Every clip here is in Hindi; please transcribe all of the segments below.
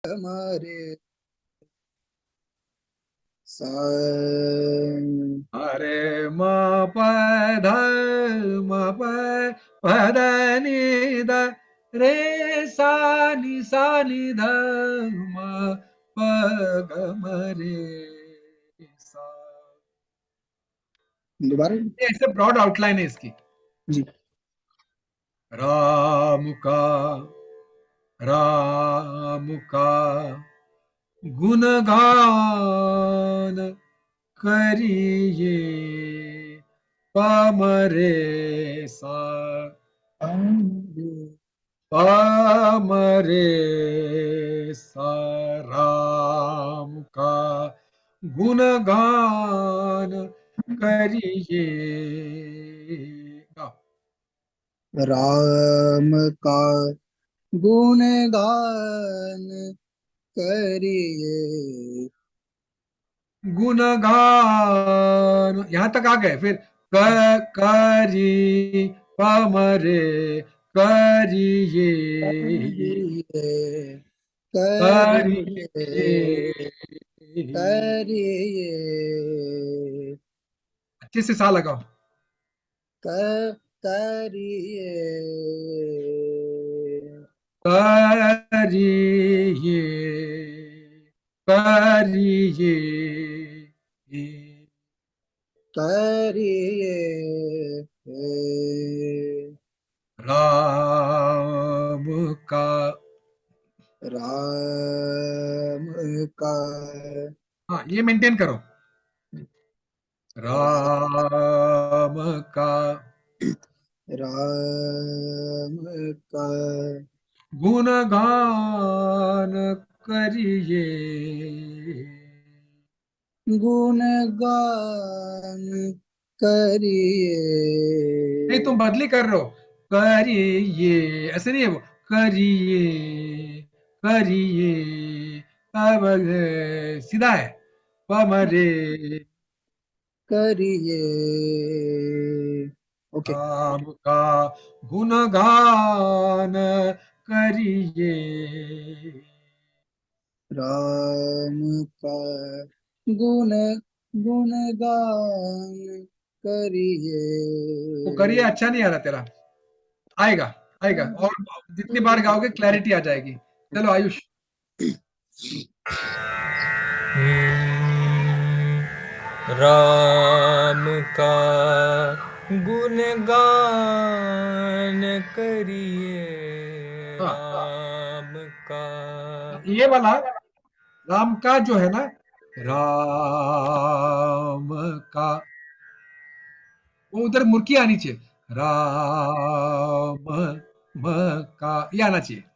हमारे सा। अरे म प ध म प ध नि ध रे सा नि ध म प ग म रे सा। दोबारा। ये ऐसे ब्रॉड आउटलाइन है इसकी। जी। राम का राम का गुणगान करिए पमरे सा पमरे सा राम का गुणगान करिए। गाओ। राम का गुणगान करिए। गुणगान यहां तक आ गए, फिर करी पमरे करिए करिए करिए करिए। करिए अच्छे से सा लगाओ। करिए करिए करिए। करिए। राम का राम का हाँ ये मेंटेन करो। राम का राम का गुणगान करिए। गुणगान करिए। नहीं तुम बदली कर रहे हो। करिए ऐसे नहीं है वो। करिए करिए। अब सीधा है। पमरे करिए। ओके। राम का गुणगान करिए। राम का गुण गुणगान करिए। वो करिए अच्छा नहीं आ रहा तेरा। आएगा आएगा, और जितनी बार गाओगे क्लैरिटी आ जाएगी। चलो आयुष। राम का गुणगान करिए। हाँ राम का ये वाला राम का जो है ना, राम का, वो उधर मुर्की आनी चाहिए। राम म का ये आना चाहिए। सा।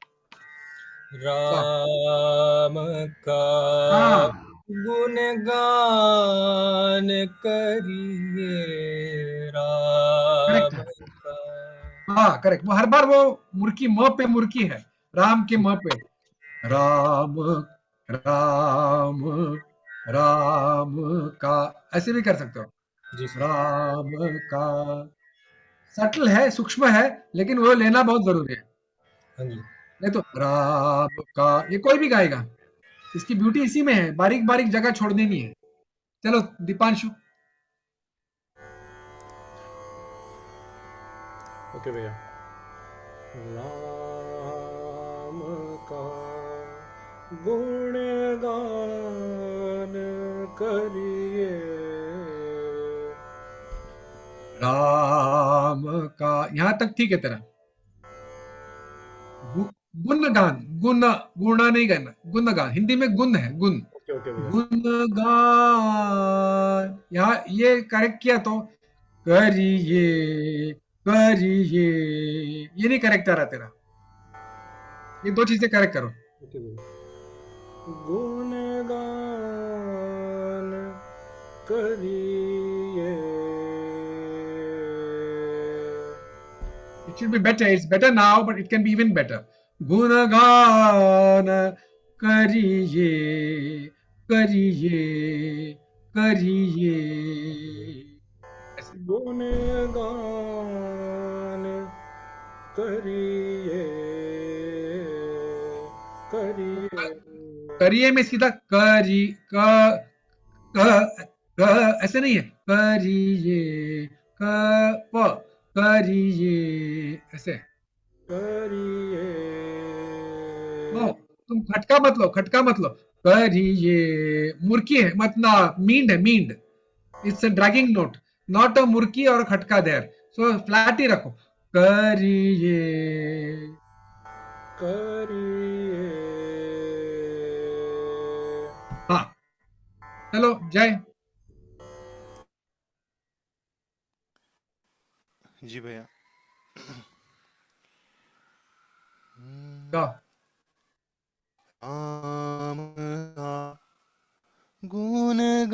राम का हाँ गुणगान करिए। करेक्ट राम है। का हाँ करेक्ट, वो हर बार वो मुर्की म पे मुर्की है। राम के म पे। राम राम राम का ऐसे भी कर सकते हो। जी सर। राम का सटल है, सूक्ष्म है, लेकिन वो लेना बहुत जरूरी है। हाँ जी। नहीं तो राम का ये कोई भी गाएगा। इसकी ब्यूटी इसी में है, बारीक बारीक जगह छोड़ देनी है। चलो दीपांशु। ओके भैया। राम का गुणगान करिए। राम का यहां तक ठीक है तेरा। गुणगान, गुण गुणा नहीं करना, गुणगान हिंदी में गुण है, गुण। ओके ओके भैया। गुणगान यहाँ ये करेक्ट किया तो करिए करिए, ये नहीं करेक्ट आ रहा तेरा। ये दो चीजें करेक्ट करो। ओके भैया। गुणगान करिए। It should be better. It's better now, but it can be even better. गुणगान करिए करिए करिए ऐसे। गुणगान करिए करिए। करिए में सीधा करी क ऐसे नहीं है, करिए प करिए ऐसे। करिए नो, तुम खटका मत लो, खटका मत लो। करिए मुर्की है, मतलब मींड है, meend. It's a dragging note, not a murki और खटका देयर। सो फ्लैट ही रखो। करिए। करिए हाँ, चलो जय। जी भैया। जाओ। राम का गुणगान।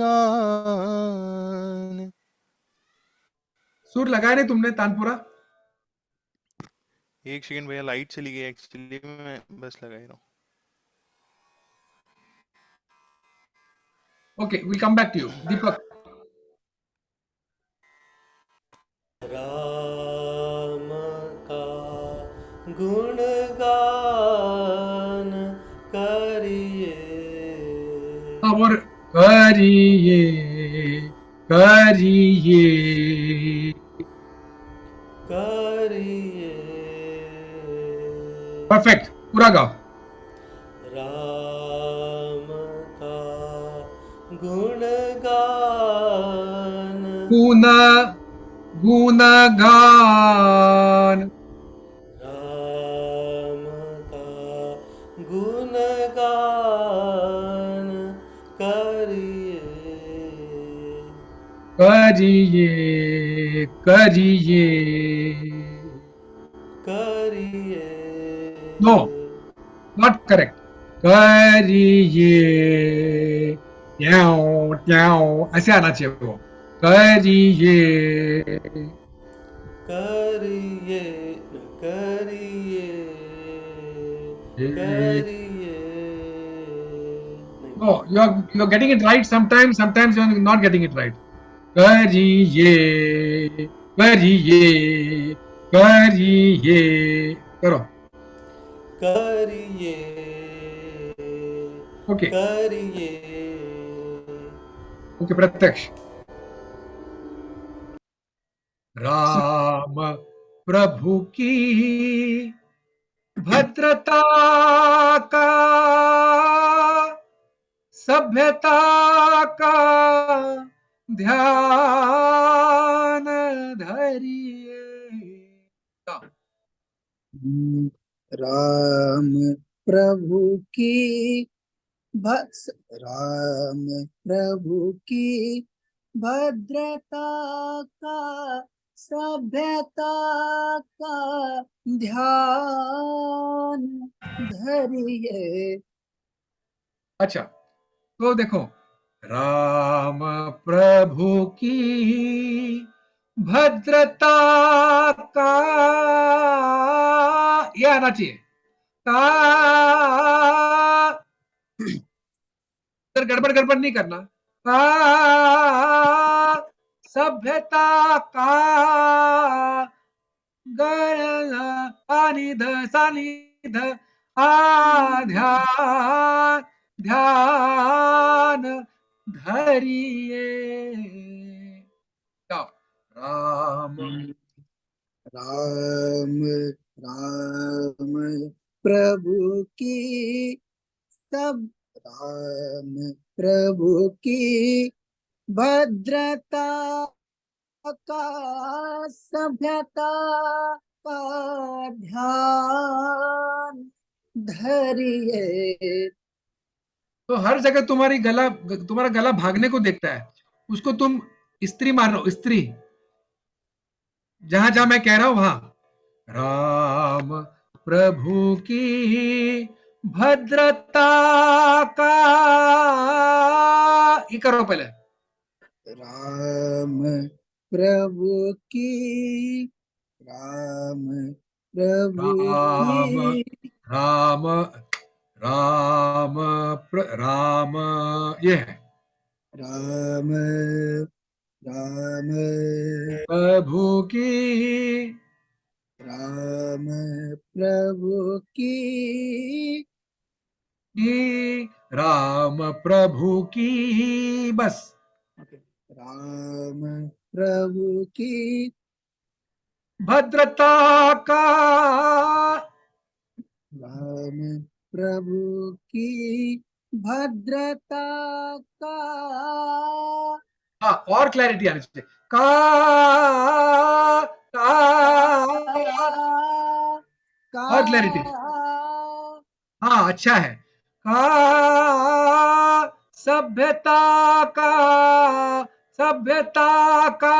सुर लगाया नहीं तुमने तानपुरा? एक सेकंड भैया, लाइट चली गई एक्चुअली, मैं बस लगा ही रहा हूँ। Okay, will come back to you Deepak. Ram का गुणगान करिए हाँ, और करिए करिए। करिए परफेक्ट, पूरा गाओ। राम का गुणगान गुण गुणगान। राम का गुणगान करिए करिए करिए। करिए नो, नॉट करेक्ट। करिए ट्याओ ट्याओ ऐसे आना चाहिए वो। करिए करिए करिए करिए नहीं no, you are getting it right sometimes, sometimes you are not getting it right. करिए करिए करिए। करो। करिए ओके करिए ओके, प्रत्यक्ष। राम प्रभु की भद्रता का, सभ्यता का ध्यान धरिए। राम प्रभु की भस राम प्रभु की भद्रता का, सभ्यता का ध्यान धरिए। अच्छा, तो देखो, राम प्रभु की भद्रता का, ये आना चाहिए। का, गड़बड़ गड़बड़ नहीं करना। का, सभ्यता का, ध सानी ध, ध्यान ध्यान धरिए। राम राम राम प्रभु की सब राम प्रभु की भद्रता का, सभ्यता का ध्यान धरिए। तो हर जगह तुम्हारा गला भागने को देखता है, उसको तुम स्त्री मानो, स्त्री। जहां जहां मैं कह रहा हूं वहां राम प्रभु की भद्रता का, ये करो पहले। राम प्रभु की राम प्रभु राम की राम राम राम, ये है राम राम प्रभु की। राम प्रभु की राम प्रभु की, बस। ओके, राम प्रभु की भद्रता का, राम प्रभु की भद्रता का हाँ, और क्लैरिटी आनी चाहिए। का, का और क्लैरिटी। हाँ, अच्छा है। का सभ्यता का, सभ्यता का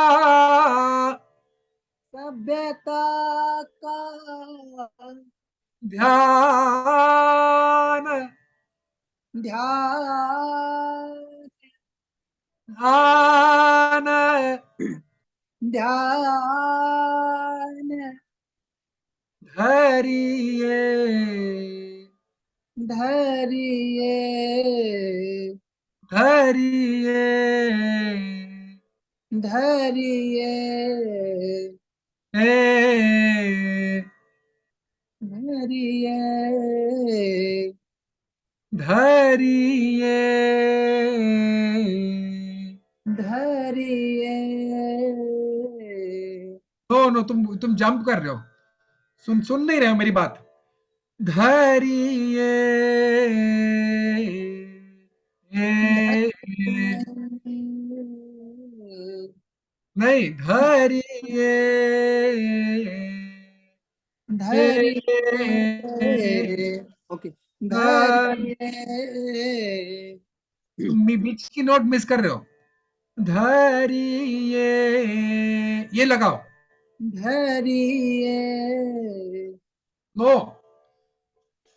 सभ्यता का ध्यान, ध्यान ध्यान ध्यान धरिए, धरिए धरिए, धरिए ए, धरिए धरिए, धरिए नो नो, तुम जंप कर रहे हो, सुन नहीं रहे हो मेरी बात। धरिए, नहीं, धरिए, धरिए ओके धरिए तुम बीच की नोट मिस कर रहे हो। धरिए, ये लगाओ। धरिए नो,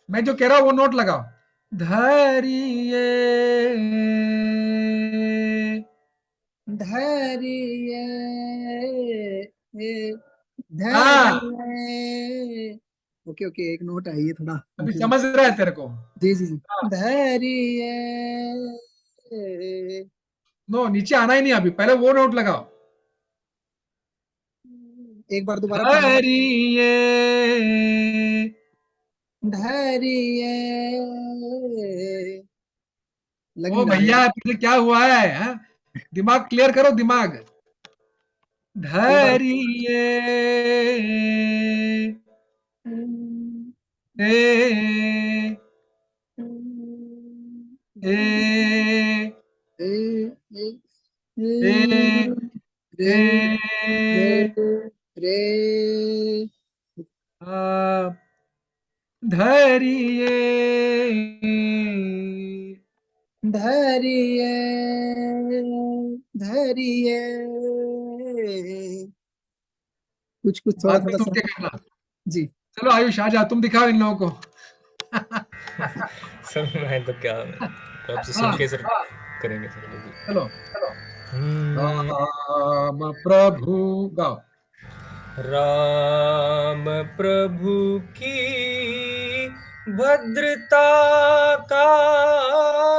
मैं जो कह रहा हूं वो नोट लगाओ। धरिए, धरिए हाँ, धरिए ओके ओके एक नोट आई है थोड़ा अभी कंफ्यूजन समझ रहा है तेरे को। जी जी जी हाँ, धैर्य नो, नीचे आना ही नहीं, अभी पहले वो नोट लगाओ। एक बार दोबारा फिर से धरिए, धैर्य लग ओ नहीं रहा है भैया, तुझे क्या हुआ है, हाँ? दिमाग क्लियर करो, दिमाग। एक बार धरिए, ए, ए, ए, ए, ए, रे रे ए, रे आ, धरिए, धैर्य धैर्य कुछ कुछ थोड़ा बाद में थोड़ा तुम सा देखना। जी चलो आयुष, आ जा, तुम दिखाओ इन लोगों को। सर मैं तो क्या, तो आपसे सुन हाँ, के सर करेंगे सर तो भी। चलो। हम्म, राम प्रभु, गाओ। राम प्रभु की भद्रता का,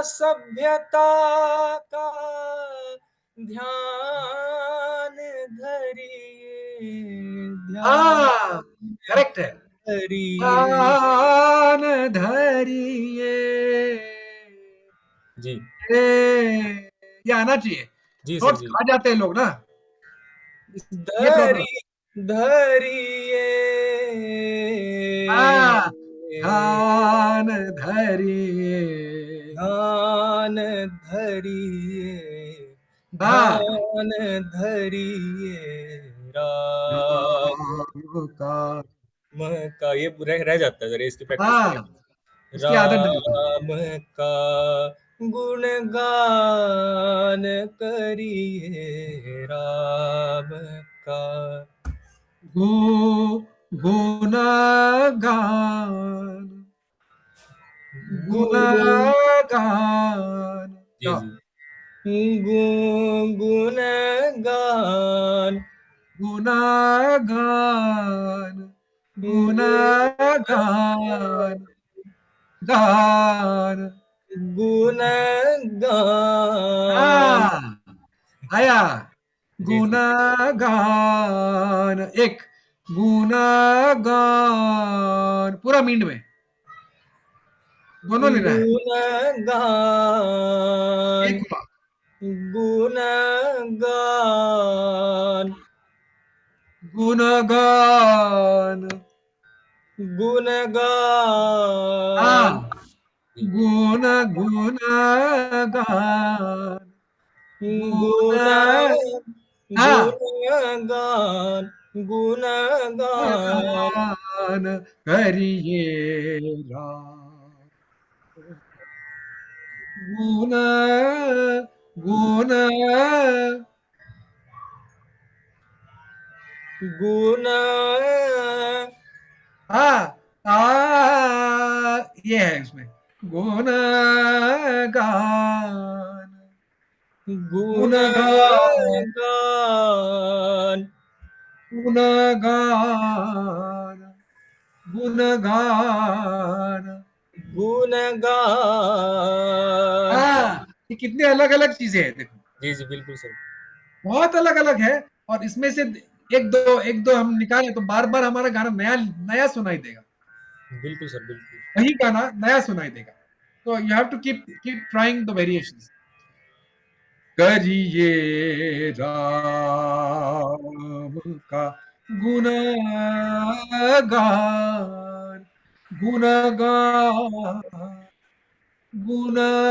सभ्यता का ध्यान धरिए, ध्यान हाँ, करेक्ट है। धरिए। ध्यान धरिए, जी ये आना चाहिए। जी सर नोट्स जी। खा जाते हैं लोग ना, ये प्रॉब्लम। धरी धरिए, हाँ, ध्यान धरिए, ध्यान धरिए, हाँ, ध्यान धरिए, राम राम का, का ये रह जाता है, जरा इसकी प्रैक्टिस करें। हाँ, इसकी आदत डालो। राम का गुणगान करिए, राम का गु गुणगान, गुण। गुणगान, जी गाओ। जी। गुणगान, गुणगान, गुणगान, गान, गुणगान। हाँ, आया। जी जी। गुणगान, एक गुणगान, पूरा मींड में। दोनों लेना है। गुणगान एक हुआ। गुणगान गुणगान। गुणगान हाँ, गुण गुणगान। गुण। गुण हाँ, गुणगान गुणगान गुणगान करिए राम। गुण गुण। गुण हाँ, ये है इसमें। गुण गान। गुण गान। गुणगान गुण गान। गुण गान। गुणगान। हाँ, ये कितनी अलग अलग चीजें हैं देखो। जी जी बिल्कुल सर। बहुत अलग अलग है। और इसमें से एक दो हम निकालें तो बार बार हमारा गाना नया नया सुनाई देगा। बिल्कुल सर बिल्कुल। वही गाना नया सुनाई देगा। तो you have to keep trying the variations. करिए राम का गुणगान। गुणगान। गुणगान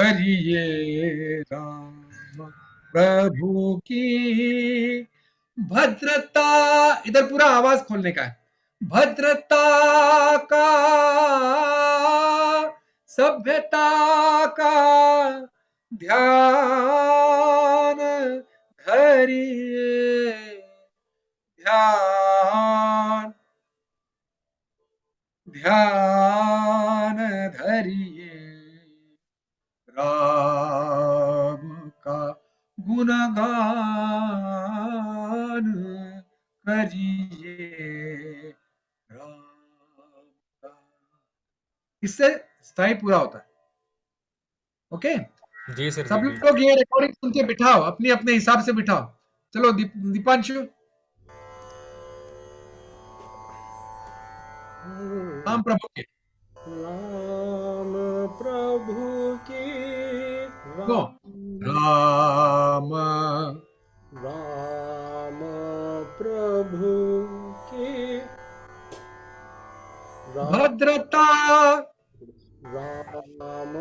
करिए राम प्रभु की भद्रता। इधर पूरा आवाज खोलने का है। भद्रता का सभ्यता का ध्यान धरिए। ध्यान ध्यान धरिए राम का गुणगान करिए राम का। इससे स्थाई पूरा होता है। ओके। जी सर जी सब बिल्कुल। लोग ये रिकॉर्डिंग सुन के बिठाओ, अपने अपने हिसाब से बिठाओ। चलो दीपांशु। राम प्रभु के। राम प्रभु की गो। राम राम राम प्रभु की भद्रता। राम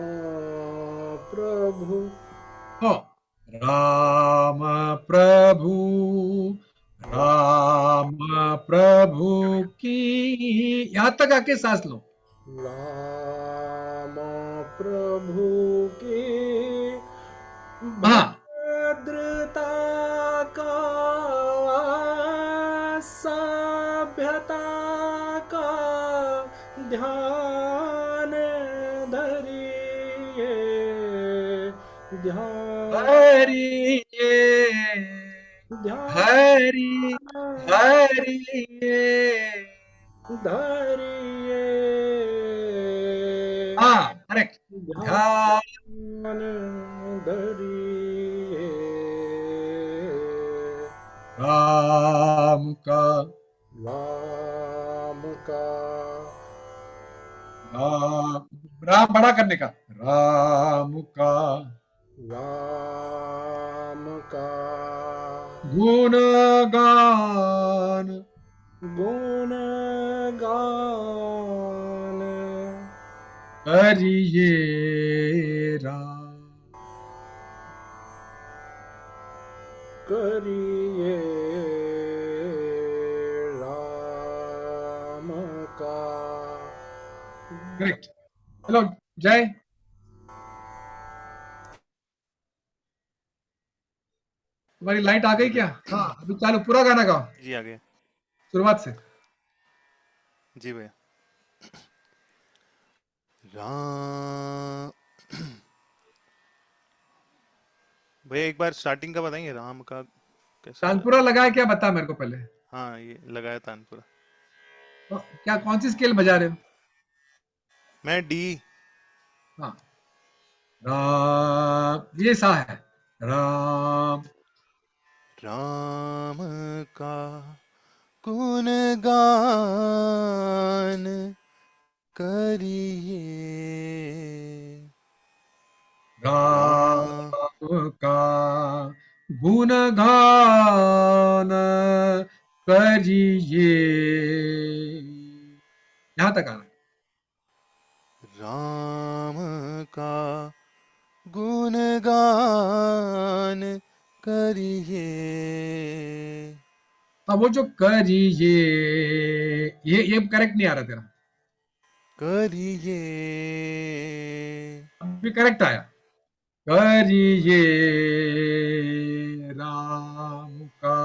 प्रभु हो। राम प्रभु। राम प्रभु की। यहां तक आके सांस लो। राम प्रभु की हाँ। भद्रता का सभ्यता का ध्यान धरिए ध्यान हरिये। ध्यान हरि हरिये। धरिए हाँ, करेक्ट। ध्यान ध्यान धरिए राम का। राम का राम। राम बड़ा करने का। राम का राम का गुणगान गुण गान करिए राम। करिए राम का। करेक्ट। चलो जय। तुम्हारी लाइट आ गई जी क्या? भैया। हाँ, अभी चालू पूरा गाना गाओ जी आ गए। शुरुआत से। जी भैया। राम। भैया एक बार स्टार्टिंग का बताएंगे राम का कैसा है? तानपुरा लगाया क्या बता मेरे को पहले। हाँ ये लगाया तानपुरा। तो क्या कौन सी स्केल बजा रहे हो? मैं डी। हाँ। राम ये सा है। राम राम का गुणगान करिए राम का गुणगान करिए। यहां तक आना। राम का गुणगान करिए। अब वो जो करिए, ये करेक्ट नहीं आ रहा तेरा। करिए अभी करेक्ट आया। करिए राम का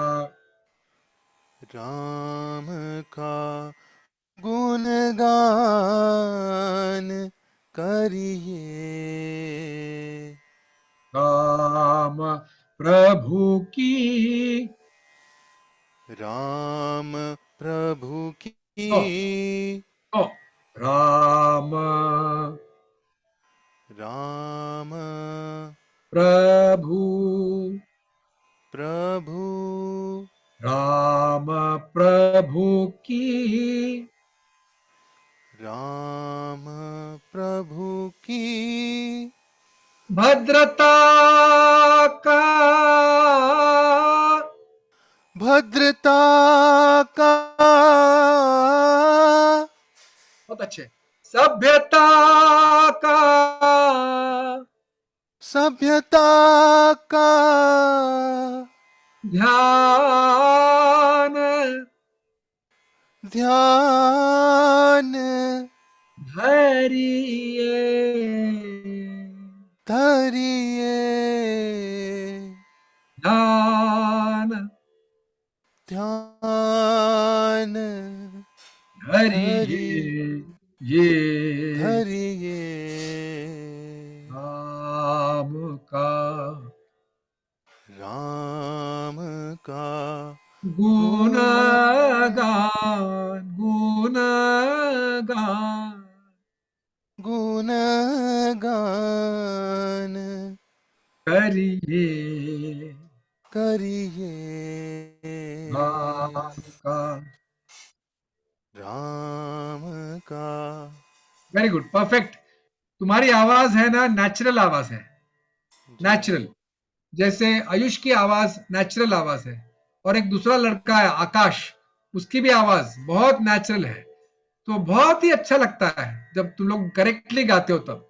राम का गुणगान करिए। राम प्रभु की राम प्रभु की तो, तो राम राम प्रभु प्रभु राम प्रभु की राम प्रभु की भद्रता का भद्रता का बहुत अच्छे सभ्यता का सभ्यता का ध्यान ध्यान धरिए धरिए ध्यान ध्यान धरिए ये धरिए राम का राम का गुणगान गुणगान गुणगान करिए करिए राम का। राम का। Very good, perfect. तुम्हारी आवाज है ना, नेचुरल आवाज है, नेचुरल। जैसे आयुष की आवाज नेचुरल आवाज है, और एक दूसरा लड़का है आकाश, उसकी भी आवाज बहुत नेचुरल है। तो बहुत ही अच्छा लगता है जब तुम लोग करेक्टली गाते हो। तब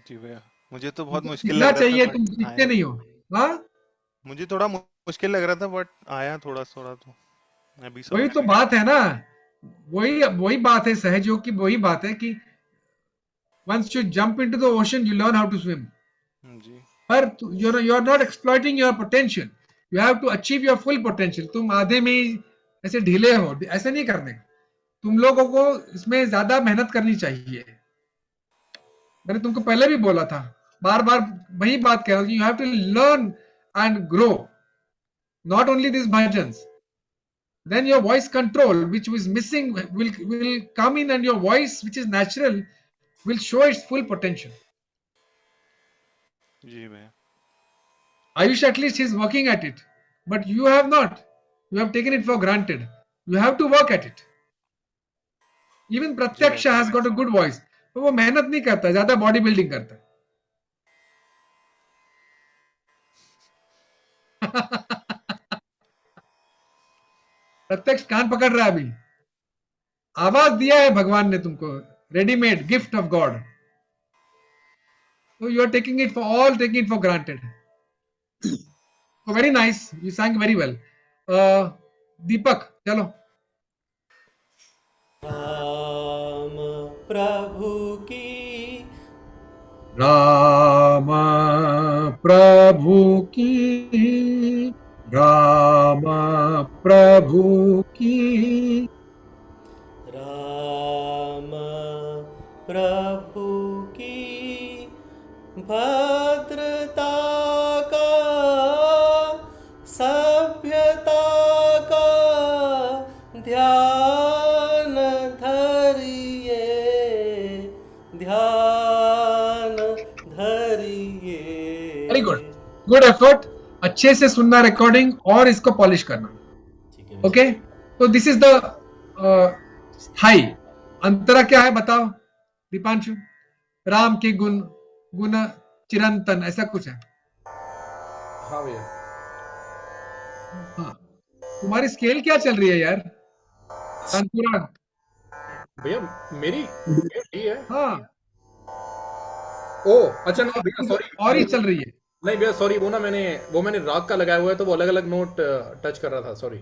जी भैया, मुझे तो बहुत तुमको मुश्किल सीखना लग रहा था चाहिए, बट तुम सीखते आया। नहीं हो। हाँ, मुझे थोड़ा मुश्किल लग रहा था बट आया थोड़ा थोड़ा तो अभी वही समझ तो में। बात है ना, वही वही बात है सहजयोग की, वही बात है कि once you jump into the ocean you learn how to swim, जी पर you're not exploiting your potential, you have to achieve your full potential। तुम आधे में ही ऐसे ढीले हो, ऐसे नहीं करने। तुम लोगों को इसमें ज्यादा मेहनत करनी चाहिए। मैंने तुमको पहले भी बोला था, बार बार वही बात कह रहा हूँ, you have to learn and grow, not only this bhajans. Then your voice control, which was missing, will come in, and your voice, which is natural, will show its full potential. जी भैया। Ayush, at least he's working at it, but you have not. You have taken it for granted. You have to work at it. Even जी भैया Pratyaksha has got a good voice, तो वो मेहनत नहीं करता, ज्यादा बॉडी बिल्डिंग करता है। प्रत्यक्ष कान पकड़ रहा है अभी। आवाज दिया है भगवान ने तुमको, readymade gift of God. So you are taking it for granted. So very nice. You sang very well. Deepak, चलो। राम प्रभु की राम प्रभु की राम प्रभु की राम प्रभु की भद्रता का सभ्यता का ध्यान धरिए ध्यान धरिए। Very good, good effort. अच्छे से सुनना रिकॉर्डिंग और इसको पॉलिश करना। ठीक है। ओके, तो दिस इज द स्थाई। अंतरा क्या है बताओ दीपांशु? राम के गुण, गुण चिरंतन, ऐसा कुछ है। हाँ भैया। हाँ, तुम्हारी स्केल क्या चल रही है यार अंकुरा? भैया मेरी डी है। हाँ, ओ अच्छा, नहीं भैया तो सॉरी। और ही चल रही है। नहीं भैया सॉरी, वो मैंने राग का लगाया हुआ है, तो वो अलग अलग नोट टच कर रहा था, सॉरी।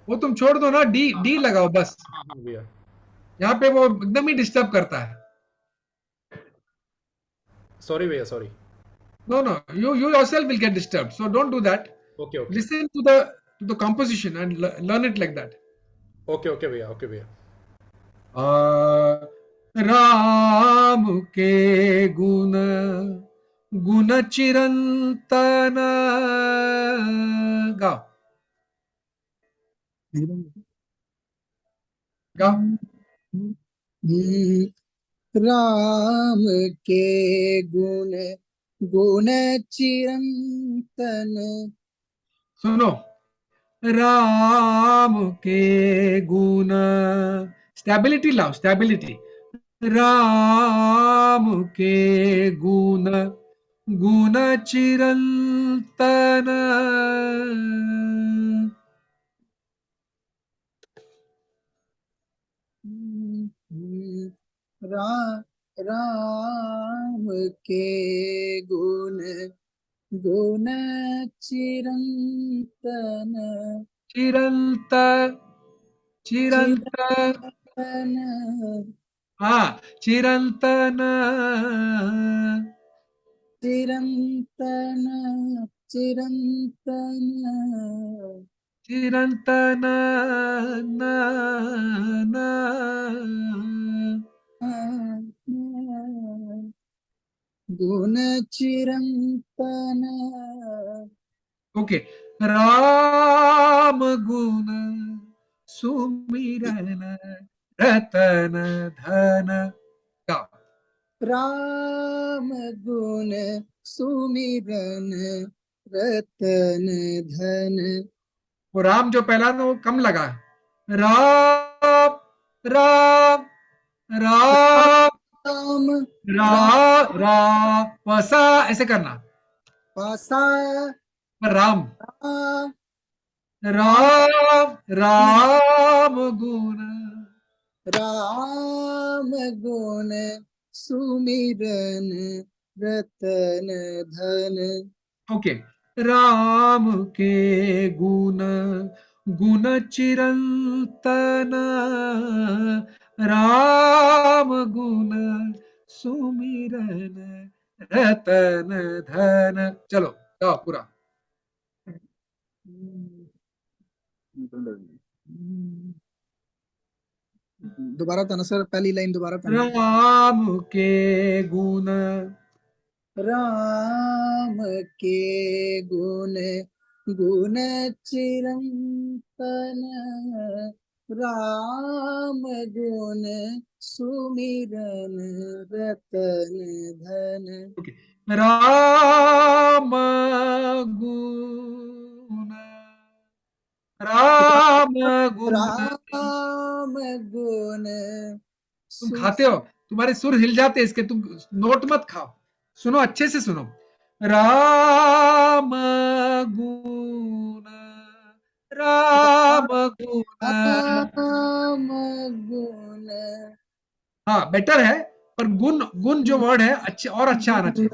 वो तुम छोड़ दो ना, डी डी लगाओ बस। हाँ हाँ भैया। यहाँ पे वो एकदम ही डिस्टर्ब करता है। सॉरी भैया, sorry. No, no, you yourself will get disturbed, so don't do that. Okay okay Listen to the composition and learn it like that. Okay okay भैया, ओके भैया। राम के गुण, गुण चिरंतन, गाओ गाओ। हम्म, राम के गुण, गुण चिरंतन। सुनो, राम के गुण, स्टेबिलिटी लाओ, स्टेबिलिटी। राम के गुण, गुण चिरंतन, रा, राम के गुण, गुण चिरंतन। चिरंत, चिरंत, चिरंतन, हाँ, चिरंतन, चिरंतन, चिरंतन। चिरंतन, न, न, गुण चिरंतन। ओके। राम गुण सुमिरन, रतन धन, गाओ। राम गुण सुमिरन, रतन धन। वो राम जो पहला ना वो कम लगा। राम, राम, राम, राम, रा, राम रा, वसा, ऐसे करना। पासा, पर राम, राम, राम, राम गुण, राम गुण सुमिरन, रतन धन। ओके। राम के गुण, गुण चिरंतन, राम गुण सुमिरन, रतन धन। चलो गाओ पूरा। दोबारा बताना सर, पहली लाइन दोबारा बताना। राम के गुण, राम के गुण, गुण चिरंतन। राम गुण सुमिरन, रतन धन। ओके। राम गुण, राम गुण, राम गुण तुम सु खाते हो, तुम्हारे सुर हिल जाते हैं इसके, तुम नोट मत खाओ, सुनो अच्छे से सुनो। राम गुण, राम गुण, राम गुण, हाँ बेटर है, पर गुण, गुण जो वर्ड है अच्छे और अच्छा आना चाहिए।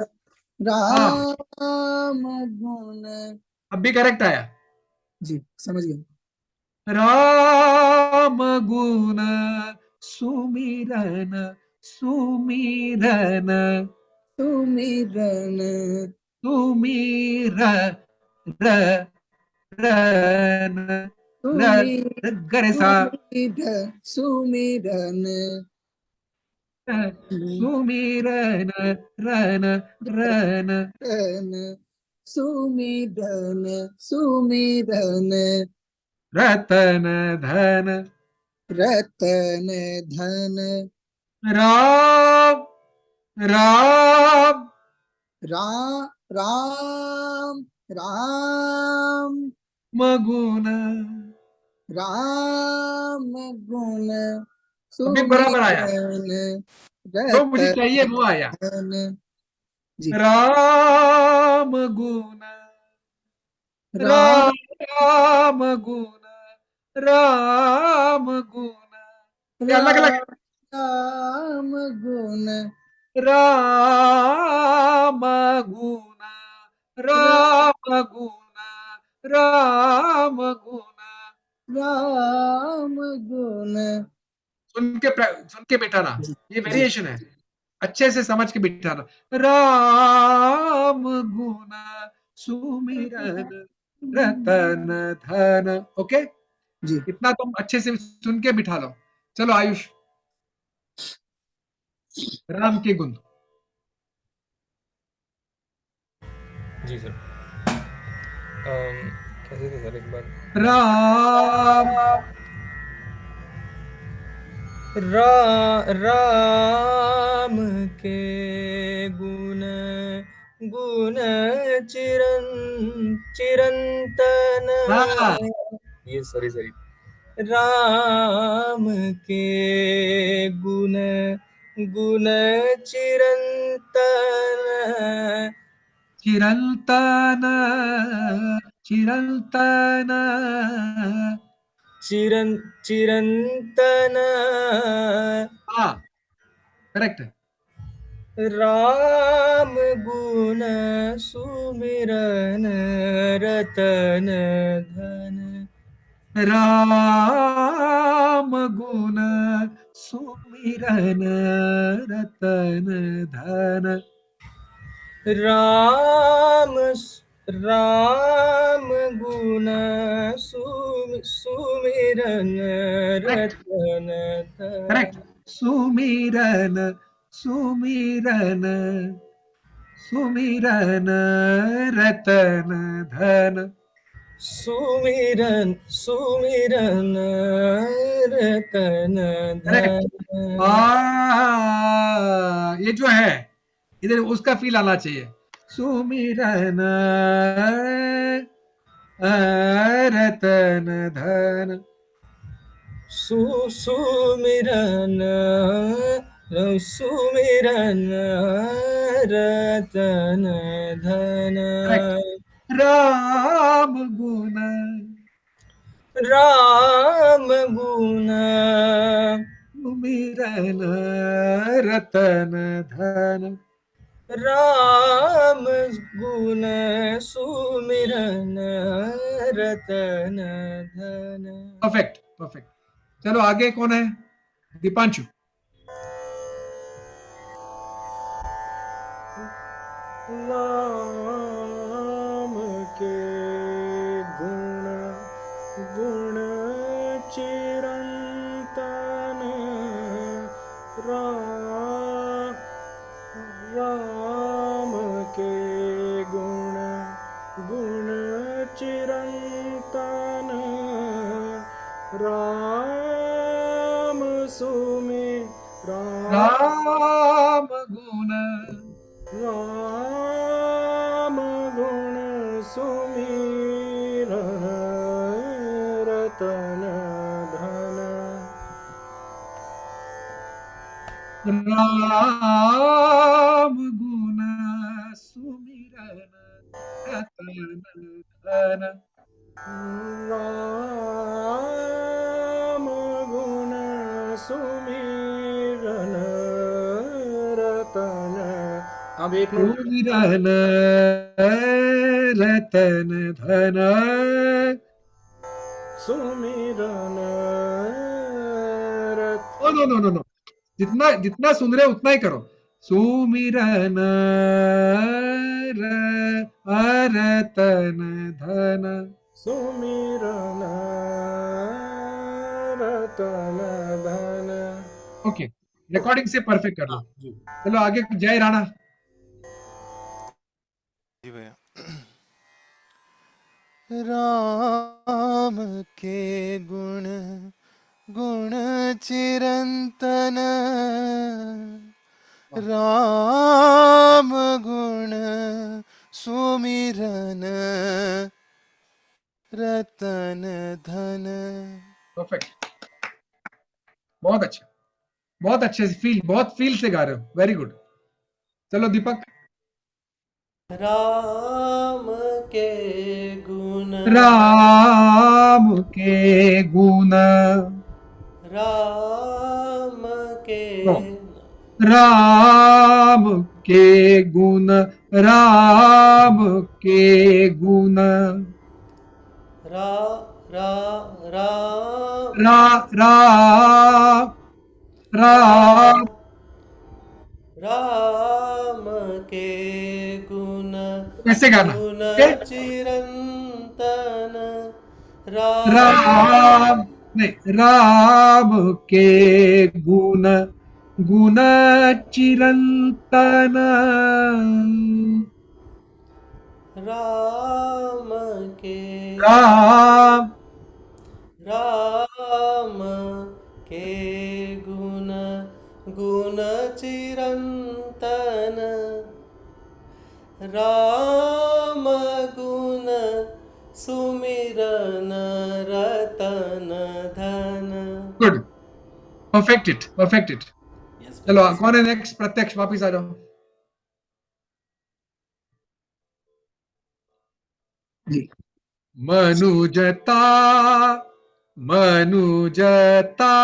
हाँ, राम गुण। अब भी करेक्ट आया। जी समझ गया। राम गुण सुमिरन, सुमिरन, सुमिरन, सुमिर, र, रन, र, सुमिर, गरे सा, सुमिरन, सुमिरन, रन, रन, सुमिरन, सुमिरन, सुमिरन, रतन धन। रतन धन। राम, राम राम, राम, राम मगुण, राम गुण अभी बराबर आया, सुमिरन जो मुझे चाहिए वो आया। रतन। जी। राम गुण, राम राम गुण, राम गुण, ये अलग अलग है। राम गुण राम गुण, राम गुण, राम गुण। राम गुण। सुन के बिठाना, जी ये जी। वेरिएशन है, अच्छे से समझ के बिठाना। राम गुण सुमिरन रतन धन। ओके, जी। इतना तुम अच्छे से सुन के बिठा लो। चलो आयुष, राम के गुण। जी सर। कैसे थे सर एक बार? राम, राम के गुण गुण चिरंतन। हाँ, ये सॉरी सॉरी। राम के गुण गुण चिरंतन। चिरंतन, चिरंतन। चिरंतन। हाँ, करेक्ट है। राम गुण सुमिरन रतन धन। राम गुण सुमिरन रतन धन। राम राम गुण सुमिरन करेक्ट, रतन करेक्ट। धन। सुमिरन, सुमिरन, सुमिरन रतन धन। सुमिरन सुमिरन रतन करेक्ट। धन। ये जो है, इधर उसका फील आना चाहिए। सुमिरन रतन धन। सुमिरन सुमिरन रतन धन। करेक्ट। राम गुण, राम गुण सुमिरन रतन धन। राम गुण सुमिरन रतन धन। Perfect, perfect. चलो आगे कौन है? दीपांशु। नाम के गुण गुण चिरंतन राम के गुण गुण चिरंतन राम सुमि राम गुण, राम गुण सुमिरन रतन धन राम गुण सुमिरन रतन धन। राम गुण सुमिरन रतन। अब एक नोट सुमिरन रतन धन। सुमिरन no no no no no, जितना जितना सुन रहे हो उतना ही करो। सुमिरन रतन धन। सुमिरन रतन धन। ओके, रिकॉर्डिंग से परफेक्ट कर लो। जी। चलो आगे, जय राणा। जी भैया। राम के गुण गुण चिरंतन राम गुण सुमिरन रतन धन। परफेक्ट, बहुत अच्छा, बहुत अच्छे से फील, बहुत फील से गा रहे हो, वेरी गुड। चलो दीपक। राम के गुण, राम के गुण, राम के, राम के गुण, राम के गुण, रा रा राम रा रा राम, राम के गुण, कैसे गाना, गुण ओके? चिरंतन, राम राम, नहीं, राम के गुण, गुण चिरंतन, राम के, राम, राम के गुण, गुण चिरंतन, राम गुण सुमिरन रतन धन। Good, perfect it, perfect it. चलो कौन है नेक्स्ट? प्रत्यक्ष, वापिस आ जाओ। जी। मनुजता, मनुजता,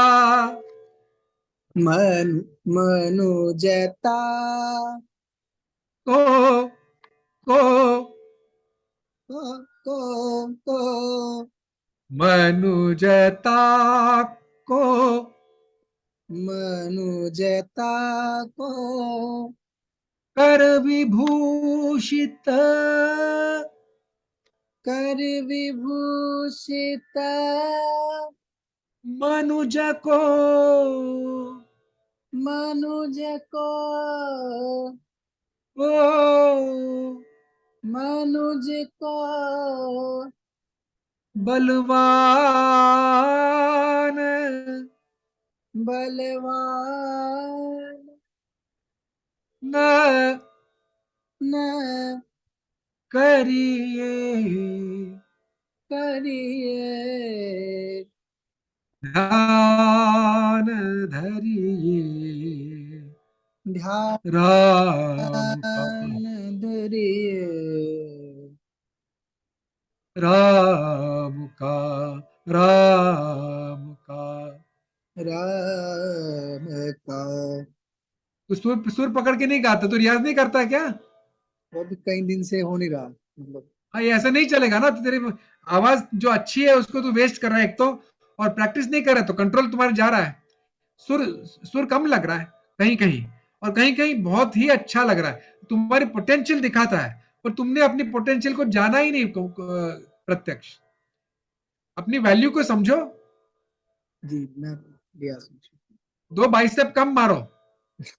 मनुजता को को, को को मनुजता को, मनुजता को कर विभूषित, कर विभूषित, मनुज को, मनुज को, ओ, मनुज को बलवान, बलवान न न करिए, करिए, ध्यान धरिए, ध्यान राम का, धरिए, राम का, राम का। राम का। तो सुर सुर पकड़ के नहीं गाता तो रियाज नहीं करता है क्या? वो भी कई दिन से हो नहीं रहा, मतलब। हाँ, ये ऐसा नहीं चलेगा ना, तो तेरी आवाज जो अच्छी है उसको तू वेस्ट कर रहा है एक तो, और प्रैक्टिस नहीं कर रहा है तो कंट्रोल तुम्हारा जा रहा है, सुर सुर कम लग रहा है कहीं कहीं, और कहीं कहीं बहुत ही अच्छा लग रहा है, तुम्हारी पोटेंशियल दिखाता है, पर तुमने अपनी पोटेंशियल को जाना ही नहीं। प्रत्यक्ष, अपनी वैल्यू को समझो। जी, मैं लिया समझ। 2 बाइसेप कम मारो।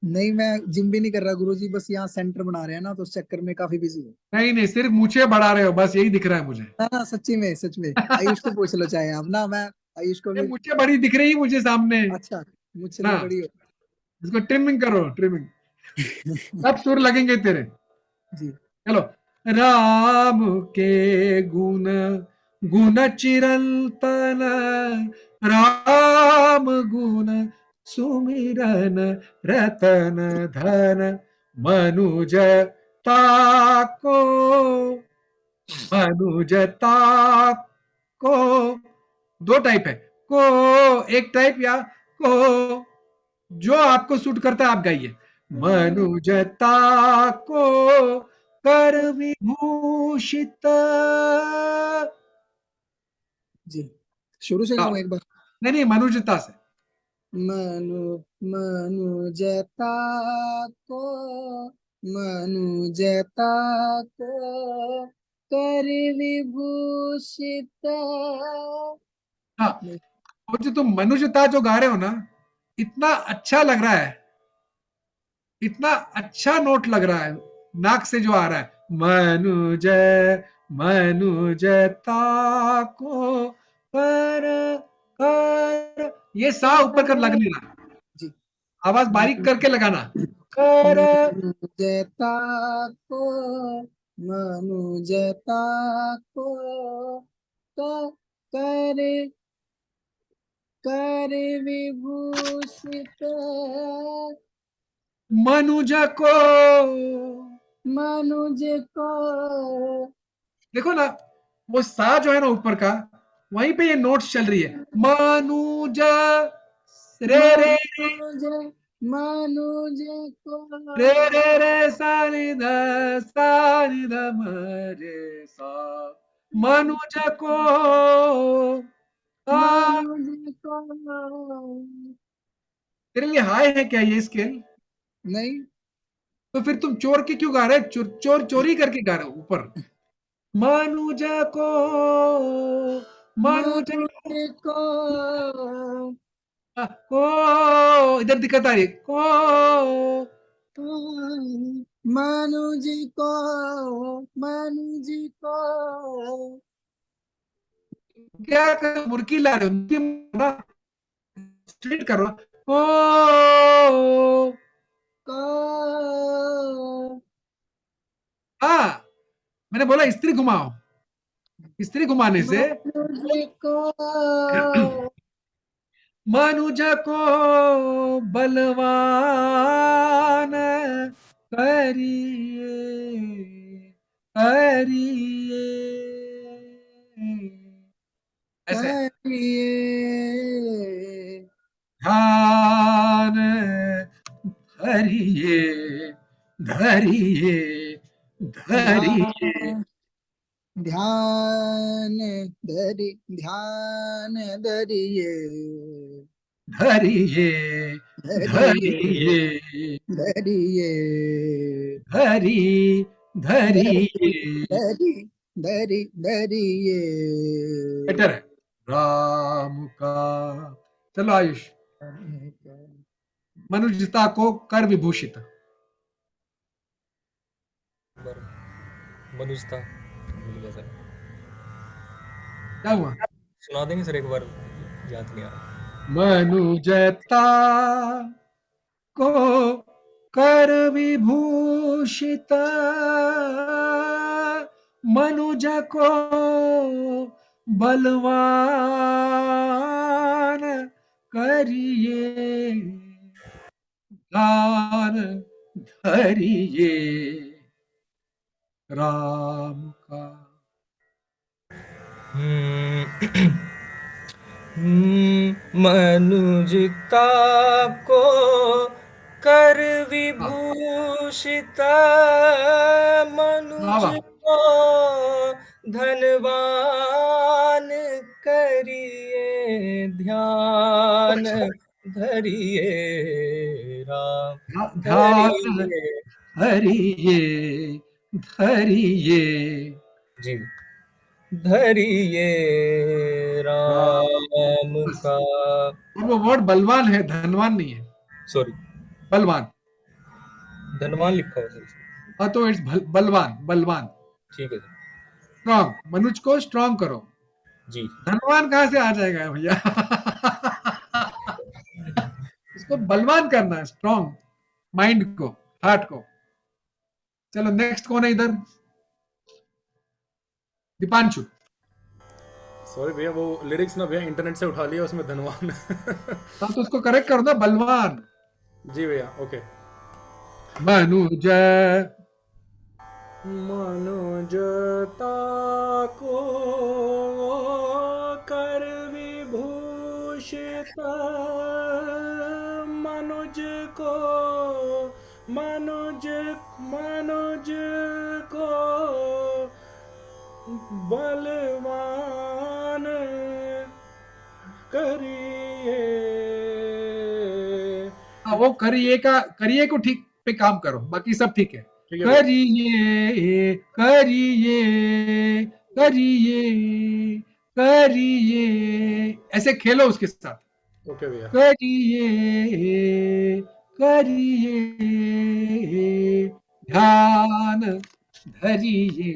नहीं, मैं जिम भी नहीं कर रहा गुरुजी, बस यहाँ सेंटर बना रहे हैं ना, तो उस चक्कर में काफी बिजी हूँ। नहीं नहीं, सिर्फ मूछे बढ़ा रहे हो, बस यही दिख रहा है मुझे। ना ना, सच्ची में, सच में। आयुष को पूछ लो चाहे आप ना, मैं आयुष को भी। मूछे बड़ी दिख रही है मुझे सामने अच्छा, मुझसे ना, तो बड़ी हो। इसको ट्रिमिंग करो, ट्रिमिंग, सब सुर लगेंगे तेरे। जी। चलो, राम के गुण, गुण चिरंतन, राम गुण सुमिरन रतन धन, मनुज ताको, मनुजता को, 2 टाइप है, को एक टाइप, या को, जो आपको सूट करता है आप गाइए। मनुजता को कर विभूषित, जी, शुरू से गाऊं एक बार? नहीं नहीं, मनुजता से। मनु मनुजता को, मनुजता को कर विभूषित। हाँ, और जो तुम मनुजता जो गा रहे हो ना, इतना अच्छा लग रहा है, इतना अच्छा नोट लग रहा है नाक से जो आ रहा है, मनुज, मनुजता को कर, कर, ये सा ऊपर कर लग नहीं रहा, जी। आवाज बारीक करके लगाना, कर, मनुजता को, मनुजता को क- कर कर विभूषित मनुज को, मनुज को देखो ना, वो सा जो है ना ऊपर का, वहीं पे ये नोट्स चल रही है। मनुज, रे रे मनुज मनुज को रे रे रे सा नि ध, सा नि ध म रे सा। मनुज को आ, मनुज को तेरे लिए हाई है क्या ये स्केल? नहीं, तो फिर तुम चोर के क्यों गा रहे हो? चोर चोर चोरी करके गा रहे हो ऊपर। मनुज को, मनुज मनुज को को, इधर दिक्कत आ रही है। को, मनुज को मनुज को क्या कर, मुर्की ला रहे हो? मुर्की ना, स्ट्रेट करो। को, को हाँ, मैंने बोला स्त्री घुमाओ। स्त्री घुमाने से मनुज को मनुज को बलवान करिए, करिए, ऐसे करिए ध्यान धरिए, धरिए, धरिए, ध्यान ध्यान ध्यान धरिए धरिए, धरिए धरिए, धरिए धरी, धरि धरिए। धरि धरि धरिए बेटर है। राम का, चलो आयुष। मनुजता को कर विभूषित। मनुजता मिल गया सर। क्या हुआ? सुना देंगे सर एक बार, याद नहीं आ रहा। मनुजता को कर विभूषित, मनुज को बलवान करिए, दान धरिए राम का। मनुजता को कर विभूषित, वाह मनुज वाह, को धनवान करिए, ध्यान धरिए राम, ध्यान धरिए धरिए, धरिए जी, धरिए राम राम। का। और वो वर्ड बलवान है, धनवान नहीं है, सॉरी, बलवान। धनवान लिखा हुआ सर। हाँ तो इट्स बलवान, बलवान, ठीक है सर। स्ट्रॉन्ग। मनुज को स्ट्रॉन्ग करो। जी, धनवान कहाँ से आ जाएगा भैया? इसको बलवान करना है, स्ट्रॉन्ग माइंड को, हार्ट को। चलो नेक्स्ट कौन है इधर? दीपांशु। सॉरी भैया, वो लिरिक्स ना भैया इंटरनेट से उठा लिया, उसमें धनवान। हाँ तो उसको करेक्ट करो ना, बलवान। जी भैया, ओके। मनुज मनुजता को कर विभूषित, मनुज को, मनुज मनुज को बलवान करिए। हाँ, वो करिए का, करिए को ठीक पे काम करो, बाकी सब ठीक है। ठीक है भैया। करिए, करिए, करिए, करिए, ऐसे खेलो उसके साथ। ओके भैया। करिए, करिए, ध्यान धरिए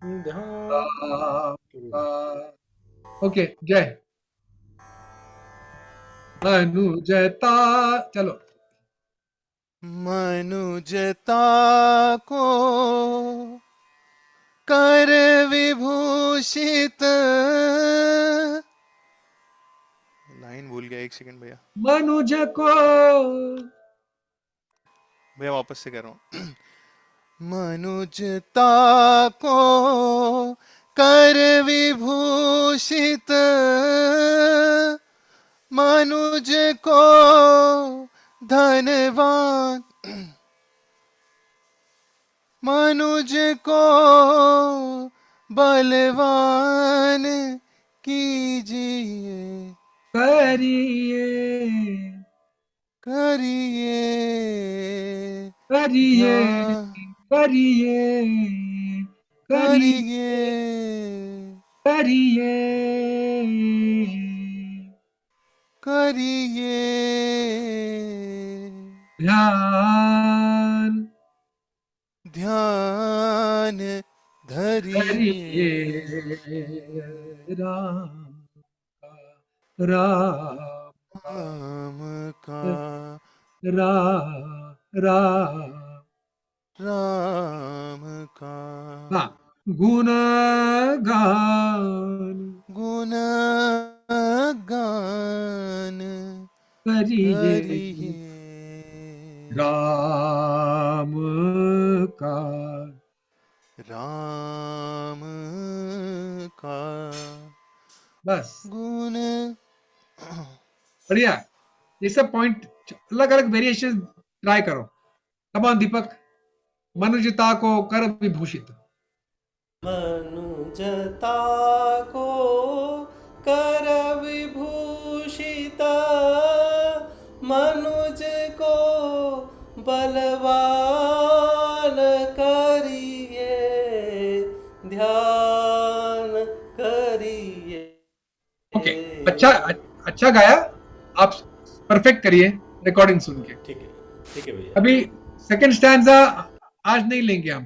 ध्यान। राम का। ओके, जय। मनुजता, चलो। मनुजता को कर विभूषित, लाइन भूल गया, एक सेकंड भैया, मनुज को, भैया वापस से कर रहा हूँ। मनुजता को कर विभूषित, मनुज को धनवान, मनुज को बलवान कीजिए, करिए करिए करिए ध्यान, करिए करिए करिए करिए करिए ध्यान ध्यान धरिए, करिए राम का, राम का, राम राम का हाँ, गुणगान गुण गान करिए करिए, राम का, राम का बस गुण। बढ़िया। ये सब पॉइंट अलग अलग वेरिएशन ट्राई करो। कम ऑन दीपक, मनुजता को कर विभूषित, मनुजता को कर विभूषित, मनुज को बलवान करिए, ध्यान करिए। ओके। अच्छा गाया आप, परफेक्ट करिए रिकॉर्डिंग सुन के। ठीक है भैया। अभी सेकंड स्टैंजा आज नहीं लेंगे हम,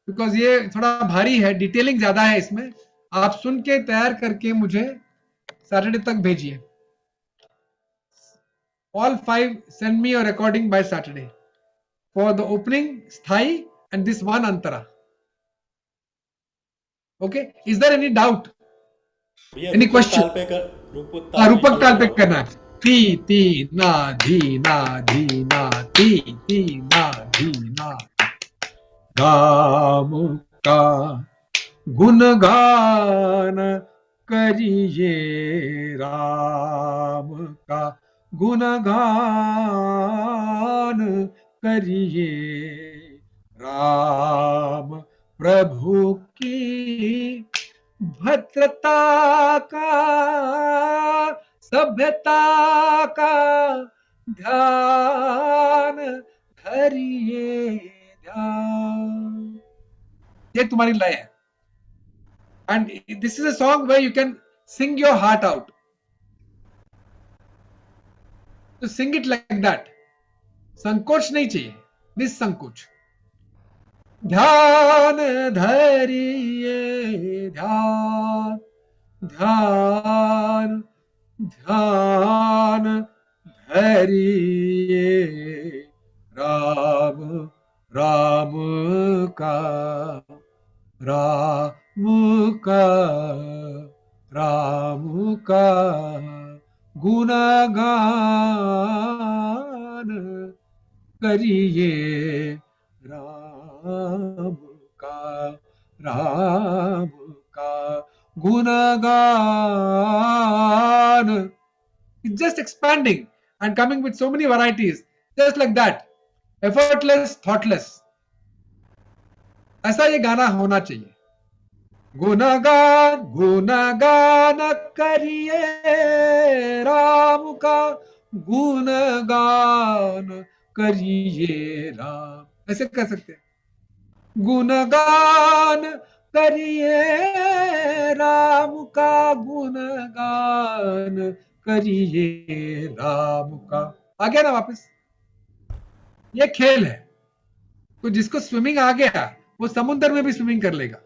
बिकॉज ये थोड़ा भारी है, डिटेलिंग ज्यादा है इसमें। आप सुन के तैयार करके मुझे सैटरडे तक भेजिए। All 5 send me your recording by Saturday for the opening sthayi and this one antara. Okay, is there any doubt, भैया एनी क्वेश्चन? रूपक ताल पे करना है। ती ती ना धी ना धी ना ती ती ना धी ना। राम का गुणगान करिए, राम का गुणगान करिए, राम प्रभु की भद्रता का, सभ्यता का ध्यान धरिए, ध्यान। ये तुम्हारी लय है। And this is a song where you can sing your heart out, तो सिंग इट लाइक दैट। संकोच नहीं चाहिए, निसंकोच। ध्यान धरिए, ध्यान ध्यान ध्यान धरिए, राम राम का, राम का, राम का गुणगान करिए, राम का, राम का गुणगान। It's just expanding and coming with so many varieties, just like that, effortless, thoughtless. ऐसा ये गाना होना चाहिए। गुणगान गुणगान करिए, राम का गुणगान करिए, राम। ऐसे कर सकते हैं, गुणगान करिए, राम का गुणगान करिए, राम का। आ गया ना वापस? ये खेल है, तो जिसको स्विमिंग आ गया वो समुद्र में भी स्विमिंग कर लेगा।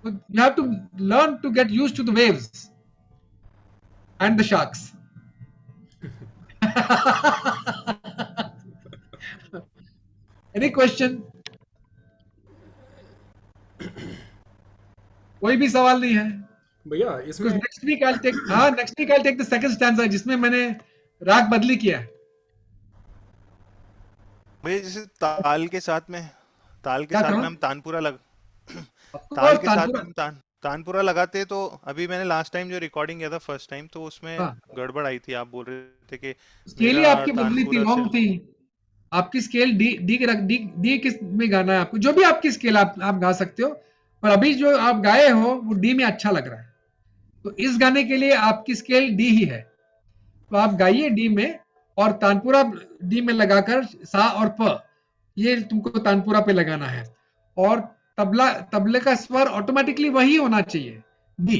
You have to learn to get used to the waves and the sharks. Any question? कोई भी सवाल नहीं है। भैया इसमें next week I take the second stanza जिसमें मैंने राग बदली किया है। भैया जैसे ताल के साथ में क्या करूं? हम तानपुरा लग Of ताल course, के साथ तानपुरा। में हम तानपुरा लगाते तो अभी मैंने लास्ट टाइम जो रिकॉर्डिंग किया था फर्स्ट टाइम तो उसमें हाँ। गड़बड़ आई थी। आप बोल रहे थे कि स्केल ही मेरा आपकी बदली थी, तानपुरा रॉन्ग से थी। आपकी स्केल डी किस में गाना है आपको, जो भी आपकी स्केल आप गा सकते हो, पर अभी जो आप गाए हो वो डी में अच्छा लग रहा है। तो इस गाने के लिए आपकी स्केल डी ही है, तो आप गाइए डी में, और तानपुरा डी में लगाकर सा और प ये तुमको तानपुरा पे लगाना है, और तबले का स्वर ऑटोमेटिकली वही होना चाहिए, डी।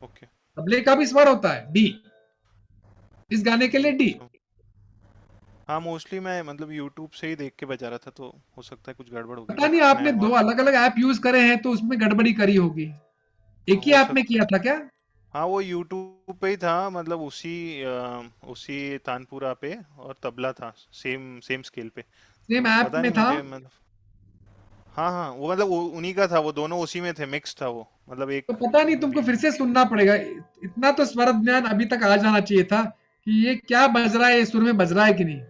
ओके। तबले का भी स्वर होता है डी, इस गाने के लिए डी। हाँ मोस्टली मैं मतलब यूट्यूब से ही देख के बजा रहा था तो हो सकता है कुछ गड़बड़ होगी। पता नहीं आपने मैं दो अलग अलग ऐप यूज करे हैं तो उसमें गड़बड़ी करी होगी। एक ही हो ऐप में सकता किया था क्या? हाँ वो यूट्यूब पे ही था, मतलब उसी तानपुरा पे, और तबला था सेम स्केल पे। सेम तो ऐप पता में नहीं था? मुझे मतलब हाँ वो मतलब उन्हीं का था, वो दोनों उसी में थे, मिक्स था वो, मतलब एक तो पता नहीं, तुमको फिर से सुनना पड़ेगा। इतना तो स्वर ज्ञान अभी तक आ जाना चाहिए था कि ये क्या बज रहा है, ये सुर में बज रहा है कि नहीं।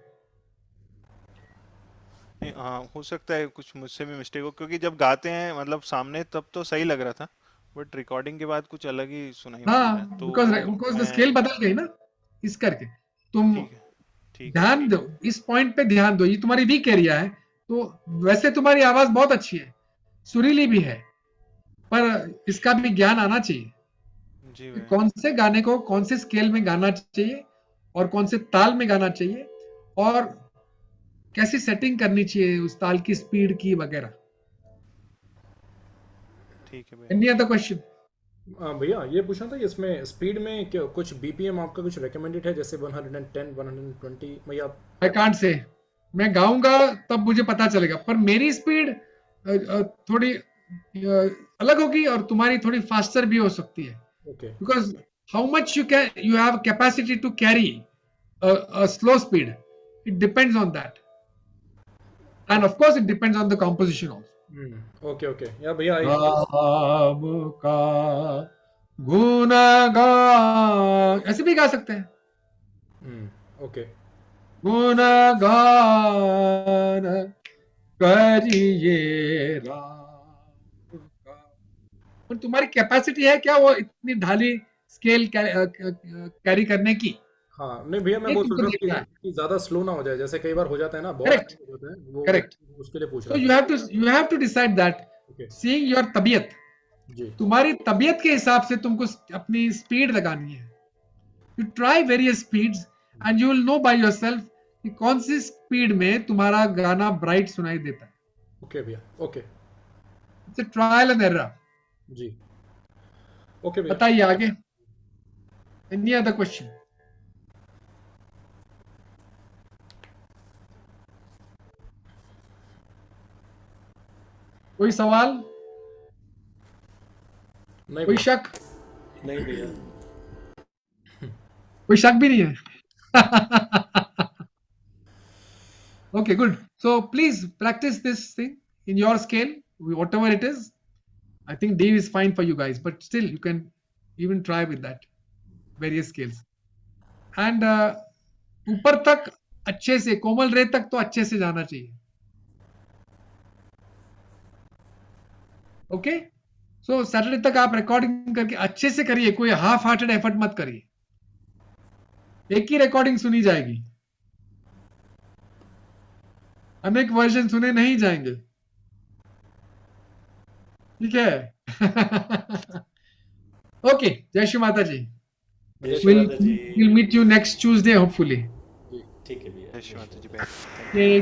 हाँ हो सकता है कुछ मुझसे भी मिस्टेक हो, क्योंकि जब गाते हैं मतलब सामने तब तो सही लग रहा था, बट रिकॉर्डिंग के बाद कुछ अलग ही सुनाई पड़ रहा है। हाँ, तो बिकॉज स्केल मैं बदल गई ना, इस करके तुम ठीक है ठीक है ध्यान दो, इस पॉइंट पे ध्यान दो। ये तुम्हारी वीक एरिया है, तो वैसे तुम्हारी आवाज बहुत अच्छी है, सुरीली भी है, पर इसका भी ज्ञान आना चाहिए जी कि भैया। कौन से गाने को कौन से स्केल में गाना चाहिए, और कौन से ताल में गाना चाहिए, और कैसी सेटिंग करनी चाहिए उस ताल की, स्पीड की वगैरह। ठीक है भैया। Any other question? भैया ये पूछना था कि इसमें स्पीड में क्या कुछ बीपीएम आपका कुछ रिकमेंडेड है, जैसे 110 120 भैया? आई कांट से, मैं गाऊंगा तब मुझे पता चलेगा, पर मेरी स्पीड थोड़ी अलग होगी और तुम्हारी थोड़ी फास्टर भी हो सकती है, okay because how much you have capacity to carry a slow speed, it depends on that, and of course it depends on the composition also. Okay okay या भैया राम का गुणगान ऐसे भी गा सकते हैं, ओके गुणगान करिए राम का। पर तुम्हारी कैपेसिटी है क्या वो इतनी ढाली स्केल कैरी करने की? हाँ नहीं भैया मैं ये वो तुमको सोच रहा देखना हूँ है। कि ज्यादा स्लो ना हो जाए, जैसे कई बार हो जाता है ना, बहुत Correct. slow हो जाता है वो, Correct. उसके लिए पूछ So रहा था। you have to decide that, okay seeing your तबीयत, जी तुम्हारी तबीयत के हिसाब से तुमको अपनी स्पीड लगानी है। You try various speeds and you will know by yourself कि कौन सी स्पीड में तुम्हारा गाना ब्राइट सुनाई देता है। ओके भैया okay it's a trial and error. जी ओके भैया। बताइए आगे, एनी अदर क्वेश्चन? कोई सवाल, नहीं कोई भैया शक? नहीं भैया। कोई शक भी नहीं है? Okay, good. So please practice this thing in your scale, whatever it is. I think D is fine for you guys, but still you can even try with that, various scales. And ऊपर तक अच्छे से, कोमल रे तक तो अच्छे से जाना चाहिए। ओके, सो सैटरडे तक आप रिकॉर्डिंग करके अच्छे से करिए, कोई हाफ हार्टेड एफर्ट मत करिए। एक ही रिकॉर्डिंग सुनी जाएगी, अनेक वर्जन सुने नहीं जाएंगे, ठीक है? ओके, जय श्री माता जी। जय श्री माता जी। We'll meet you next Tuesday, hopefully. ठीक है भैया। जय श्री माता जी भैया। जय